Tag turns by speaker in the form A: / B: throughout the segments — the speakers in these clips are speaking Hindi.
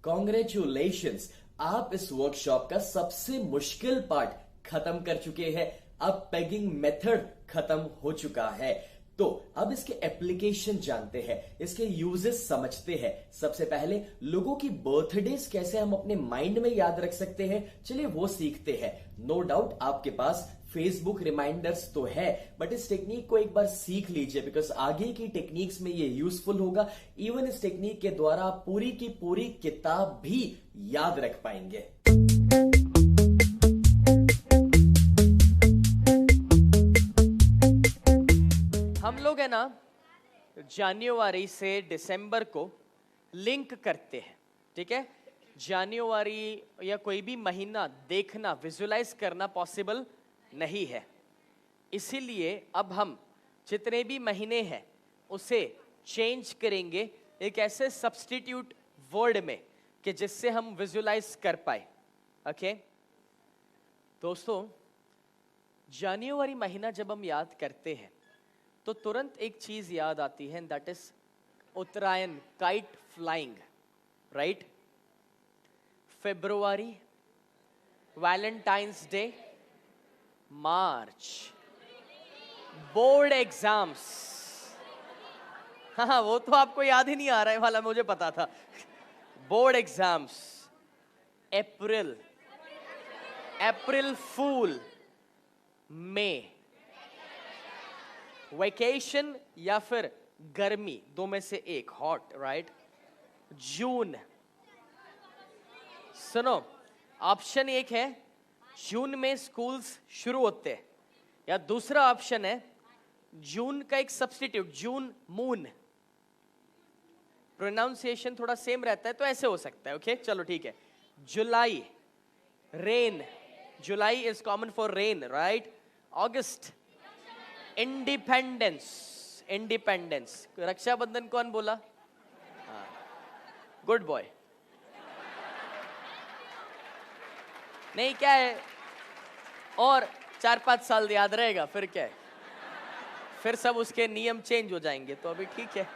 A: कॉन्ग्रेचुलेशंस, आप इस वर्कशॉप का सबसे मुश्किल पार्ट खत्म कर चुके हैं। अब पेगिंग मेथड खत्म हो चुका है। तो अब इसके एप्लीकेशन जानते हैं, इसके यूजेस समझते हैं। सबसे पहले लोगों की बर्थडेज कैसे हम अपने माइंड में याद रख सकते हैं, चलिए वो सीखते हैं। नो डाउट आपके पास फेसबुक रिमाइंडर्स तो है, बट इस टेक्निक को एक बार सीख लीजिए, बिकॉज आगे की टेक्निक्स में ये यूजफुल होगा। इवन इस टेक्निक के द्वारा आप पूरी की पूरी किताब भी याद रख पाएंगे।
B: हम लोग है ना जनवरी से दिसंबर को लिंक करते हैं, ठीक है। जनवरी या कोई भी महीना देखना, विजुलाइज करना पॉसिबल नहीं है, इसीलिए अब हम जितने भी महीने हैं उसे चेंज करेंगे एक ऐसे सब्स्टिट्यूट वर्ड में कि जिससे हम विजुलाइज कर पाए। ओके दोस्तों, जनवरी महीना जब हम याद करते हैं तो तुरंत एक चीज याद आती है, that is Uttarayan, kite flying, right. फरवरी Valentine's day, March board exams. हाँ वो तो आपको याद ही नहीं आ रहा है वाला, मुझे पता था। बोर्ड एग्जाम्स, अप्रैल, अप्रैल फूल, मई वेकेशन या फिर गर्मी, दो में से एक, हॉट, राइट। जून, सुनो ऑप्शन एक है जून में स्कूल्स शुरू होते हैं, या दूसरा ऑप्शन है जून का एक सब्स्टिट्यूट जून मून। प्रोनाउंसिएशन थोड़ा सेम रहता है तो ऐसे हो सकता है। ओके चलो ठीक है। July, rain, July is common for rain, right. August, independence, independence. Rakshabandhan कौन बोला? हाँ, गुड बॉय। नहीं क्या है, और 4-5 साल याद रहेगा, फिर क्या है, फिर सब उसके नियम चेंज हो जाएंगे, तो अभी ठीक है।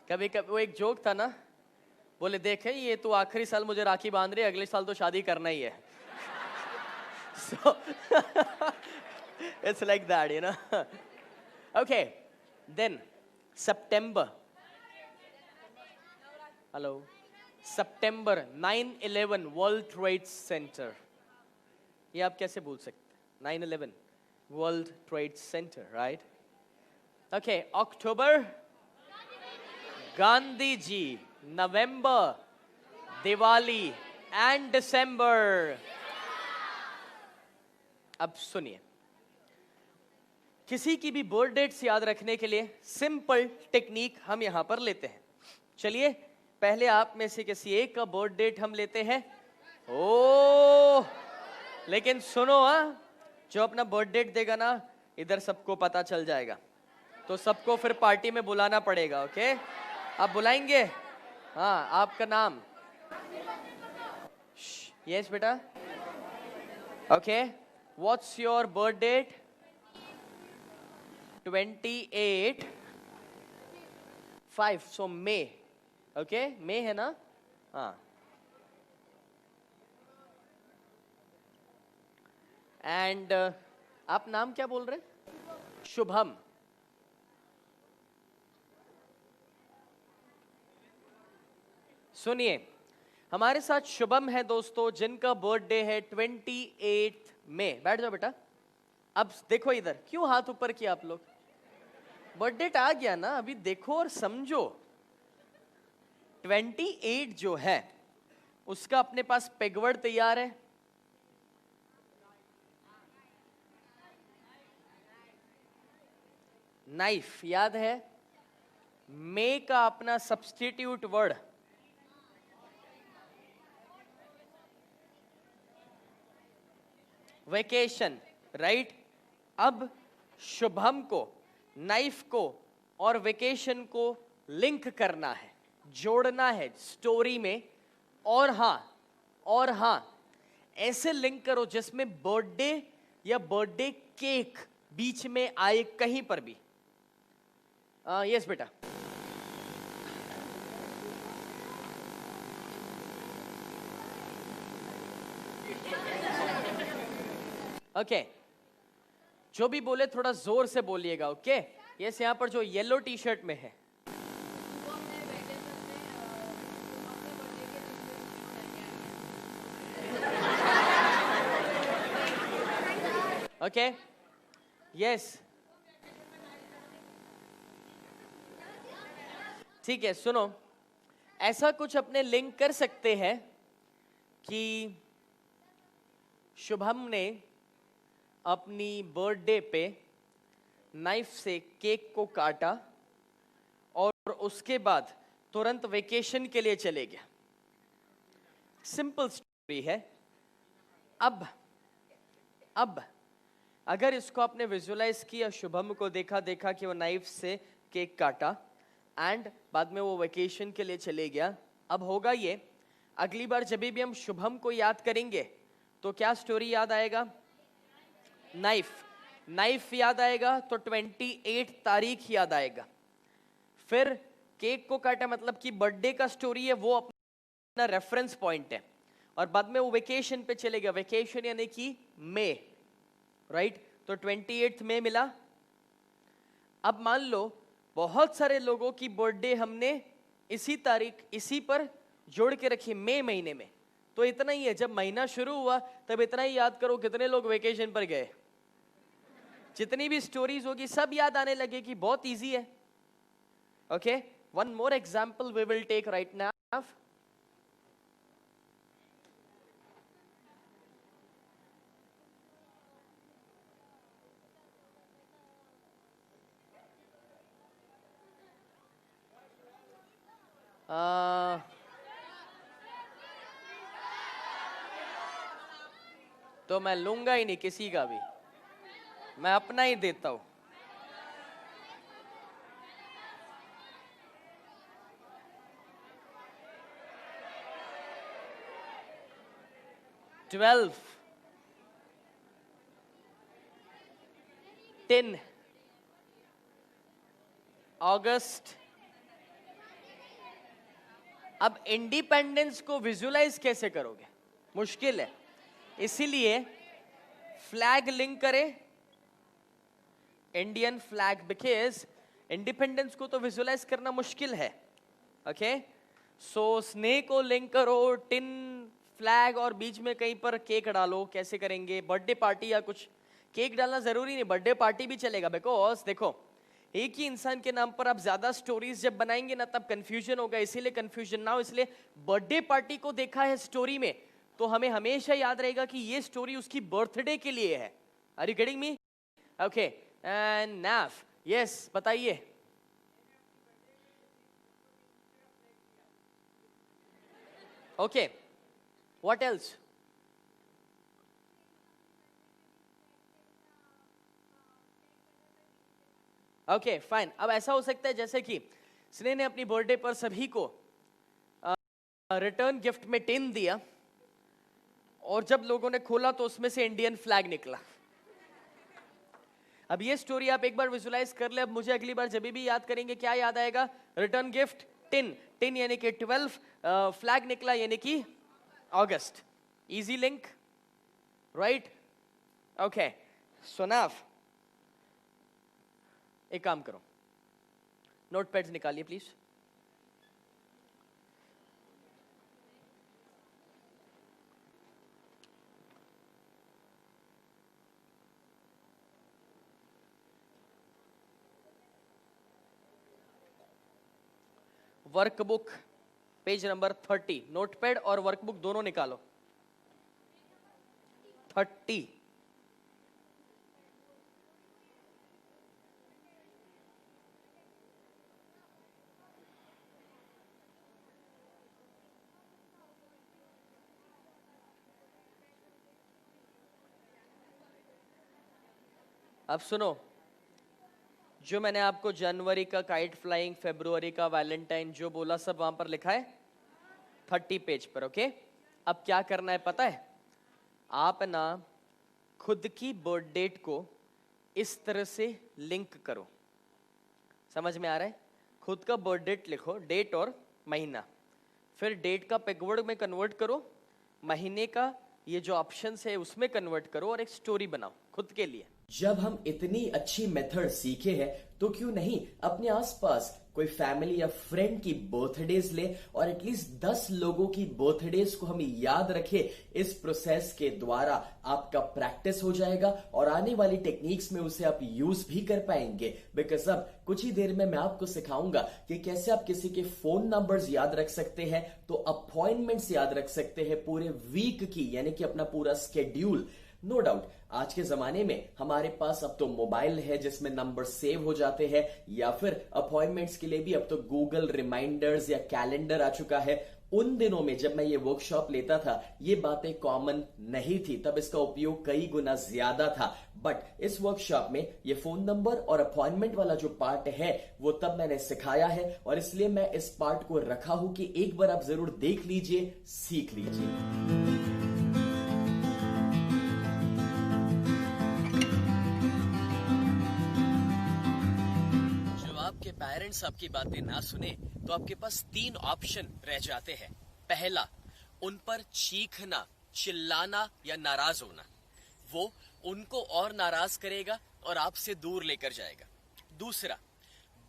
B: कभी कभी वो एक जोक था ना, बोले देखे ये तो आखिरी साल मुझे राखी बांध रही है, अगले साल तो शादी करना ही है। So it's like that, you know. Okay, then September. Hello. September 9/11 World Trade Center. ये आप कैसे भूल सकते? 9/11 World Trade Center, right? Okay, October Gandhi ji, November Diwali and December. अब सुनिए, किसी की भी बर्थ डेट्स याद रखने के लिए सिंपल टेक्निक हम यहां पर लेते हैं। चलिए पहले आप में से किसी एक का बर्थ डेट हम लेते हैं। ओ लेकिन सुनो, जो अपना बर्थ डेट देगा ना, इधर सबको पता चल जाएगा, तो सबको फिर पार्टी में बुलाना पड़ेगा। ओके आप बुलाएंगे? हाँ, आपका नाम? यस बेटा। Okay, what's your birth date? 28/5, so May. Okay, May है ना? हाँ। And आप नाम क्या बोल रहे? शुभम। सुनिए, हमारे साथ शुभम है दोस्तों, जिनका बर्थडे है 28 मई। बैठ जाओ बेटा। अब देखो इधर, क्यों हाथ ऊपर किया आप लोग? बर्थडे आ गया ना, अभी देखो और समझो। 28 जो है उसका अपने पास पेगवर्ड तैयार है। नाइफ याद है। मे का अपना सब्स्टिट्यूट वर्ड वेकेशन, राइट। अब शुभम को नाइफ को और वेकेशन को लिंक करना है, जोड़ना है स्टोरी में, और हाँ, ऐसे लिंक करो जिसमें बर्थडे या बर्थडे केक बीच में आए कहीं पर भी। यस बेटा। ओके, जो भी बोले थोड़ा जोर से बोलिएगा। ओके, यस, यहाँ पर जो येलो टी शर्ट में है, ओके, यस, ठीक है। सुनो, ऐसा कुछ अपने लिंक कर सकते हैं कि शुभम ने अपनी बर्थडे पे नाइफ से केक को काटा और उसके बाद तुरंत वेकेशन के लिए चले गया। सिंपल स्टोरी है। अब अगर इसको आपने विजुअलाइज किया, शुभम को देखा कि वो नाइफ से केक काटा एंड बाद में वो वेकेशन के लिए चले गया। अब होगा ये, अगली बार जब भी हम शुभम को याद करेंगे तो क्या स्टोरी याद आएगा? नाइफ याद आएगा, तो 28 तारीख याद आएगा। फिर केक को काटा मतलब कि बर्थडे का स्टोरी है, वो अपना रेफरेंस पॉइंट है। और बाद में वो वेकेशन पे चले गया, वेकेशन यानी कि मई, राइट? तो 28 मई मिला। अब मान लो बहुत सारे लोगों की बर्थडे हमने इसी तारीख, इसी पर जोड़ के रखी, मई महीने में, तो इतना ही है। जब महीना शुरू हुआ तब इतना ही याद करो कितने लोग वेकेशन पर गए। जितनी भी स्टोरीज होगी सब याद आने लगेगी, बहुत इजी है। Okay, one more example we will take right now. तो मैं लूंगा ही नहीं किसी का भी, मैं अपना ही देता हूं। ट्वेल्व 10 अगस्त। अब इंडिपेंडेंस को विजुलाइज कैसे करोगे? मुश्किल है, इसीलिए फ्लैग लिंक करें, इंडियन फ्लैग, बिकॉज इंडिपेंडेंस को तो विजुलाइज करना मुश्किल है। ओके, सो स्नेक को लिंक करो, टिन, फ्लैग और बीच में कहीं पर केक डालो। कैसे करेंगे? बर्थडे पार्टी या कुछ, केक डालना जरूरी नहीं, बर्थडे पार्टी भी चलेगा। बिकॉज देखो, एक ही इंसान के नाम पर आप ज्यादा स्टोरीज जब बनाएंगे ना तब कंफ्यूजन होगा, इसीलिए कंफ्यूजन ना हो, इसलिए बर्थडे पार्टी को देखा है स्टोरी में तो हमें हमेशा याद रहेगा कि ये स्टोरी उसकी बर्थडे के लिए है। Are you getting me? Okay, and enough, yes, बताइए। Okay, what else? Okay fine. अब ऐसा हो सकता है जैसे कि स्नेह ने अपनी बर्थडे पर सभी को रिटर्न गिफ्ट में टिन दिया और जब लोगों ने खोला तो उसमें से इंडियन फ्लैग निकला। अब ये स्टोरी आप एक बार विजुलाइज कर ले। अब मुझे अगली बार जब भी याद करेंगे क्या याद आएगा? रिटर्न गिफ्ट, टिन यानी कि 12, फ्लैग निकला यानी कि अगस्त। Easy link, right? Okay, so enough एक काम करो, नोट पैड्स निकालिए please. Workbook page number 30, notepad और वर्कबुक दोनों निकालो। 30। अब सुनो, जो मैंने आपको जनवरी का काइट फ्लाइंग, फरवरी का वैलेंटाइन जो बोला सब वहां पर लिखा है। 30 पेज पर। ओके, अब क्या करना है पता है? आप ना खुद की बर्थ डेट को इस तरह से लिंक करो। समझ में आ रहा है? खुद का बर्थ डेट लिखो, डेट और महीना, फिर डेट का पैगवर्ड में कन्वर्ट करो, महीने का ये जो ऑप्शन है उसमें कन्वर्ट करो और एक स्टोरी बनाओ खुद के लिए।
A: जब हम इतनी अच्छी मेथड सीखे हैं तो क्यों नहीं अपने आसपास कोई फैमिली या फ्रेंड की बर्थडेज ले और एटलीस्ट 10 लोगों की बर्थडेज को हम याद रखें। इस प्रोसेस के द्वारा आपका प्रैक्टिस हो जाएगा और आने वाली टेक्निक्स में उसे आप यूज भी कर पाएंगे। बिकॉज अब कुछ ही देर में मैं आपको सिखाऊंगा कि कैसे आप किसी के फोन नंबर्स याद रख सकते हैं, तो अपॉइंटमेंट्स याद रख सकते हैं पूरे वीक की, यानी कि अपना पूरा स्केड्यूल। नो डाउट आज के जमाने में हमारे पास अब तो मोबाइल है जिसमें नंबर सेव हो जाते हैं, या फिर अपॉइंटमेंट्स के लिए भी अब तो गूगल रिमाइंडर्स या कैलेंडर आ चुका है। उन दिनों में जब मैं ये वर्कशॉप लेता था ये बातें कॉमन नहीं थी, तब इसका उपयोग कई गुना ज्यादा था। बट इस वर्कशॉप में ये फोन नंबर और अपॉइंटमेंट वाला जो पार्ट है वो तब मैंने सिखाया है, और इसलिए मैं इस पार्ट को रखा हूं कि एक बार आप जरूर देख लीजिए, सीख लीजिए। आपके पेरेंट्स आपकी बातें ना सुने तो आपके पास 3 ऑप्शन रह जाते हैं। पहला, उन पर चीखना, चिल्लाना या नाराज होना। वो उनको और नाराज करेगा और आपसे दूर लेकर जाएगा। दूसरा,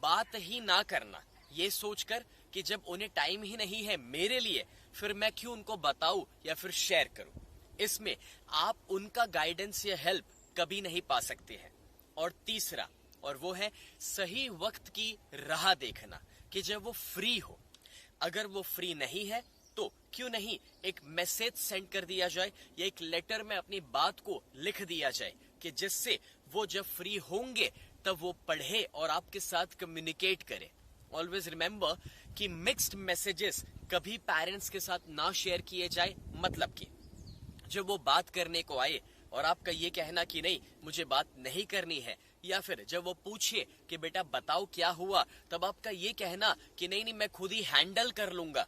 A: बात ही ना करना, ये सोचकर कि जब उन्हें टाइम ही नहीं है मेरे लिए, फिर मैं क्यों उनको बताऊं या फिर शेयर करूं। इसमें आप उनका गाइडेंस या हेल्प कभी नहीं पा सकते हैं। और तीसरा, और वो है सही वक्त की राह देखना, कि जब वो फ्री हो। अगर वो फ्री नहीं है तो क्यों नहीं एक मैसेज सेंड कर दिया जाए या एक लेटर में अपनी बात को लिख दिया जाए, कि जिससे वो जब फ्री होंगे तब वो पढ़े और आपके साथ कम्युनिकेट करे। ऑलवेज रिमेंबर कि मिक्स्ड मैसेजेस कभी पेरेंट्स के साथ ना शेयर किए जाए। मतलब कि जब वो बात करने को आए और आपका ये कहना कि नहीं मुझे बात नहीं करनी है, या फिर जब वो पूछे कि बेटा बताओ क्या हुआ, तब आपका ये कहना कि नहीं मैं खुद ही हैंडल कर लूंगा।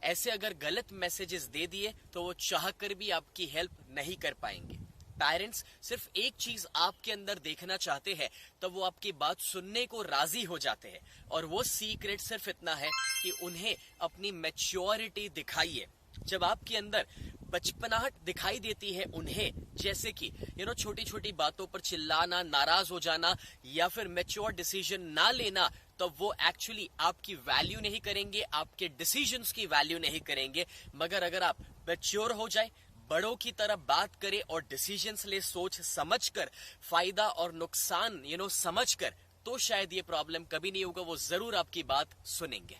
A: ऐसे अगर गलत मैसेजेस दे दिए तो वो चाह कर भी आपकी हेल्प नहीं कर पाएंगे। पेरेंट्स सिर्फ एक चीज आपके अंदर देखना चाहते हैं, तब वो आपकी बात सुनने को राजी हो जाते हैं, और वो सीक्रेट सिर्फ इतना है कि उन्हें अपनी मैच्योरिटी दिखाइए। जब आपके अंदर बचपनाहट दिखाई देती है उन्हें, जैसे कि छोटी छोटी बातों पर चिल्लाना, नाराज हो जाना या फिर मैच्योर डिसीजन ना लेना, तो वो एक्चुअली आपकी वैल्यू नहीं करेंगे, आपके डिसीजंस की वैल्यू नहीं करेंगे। मगर अगर आप मैच्योर हो जाए, बड़ों की तरह बात करें और डिसीजंस ले सोच समझकर, फायदा और नुकसान समझकर, तो शायद ये प्रॉब्लम कभी नहीं होगा, वो जरूर आपकी बात सुनेंगे।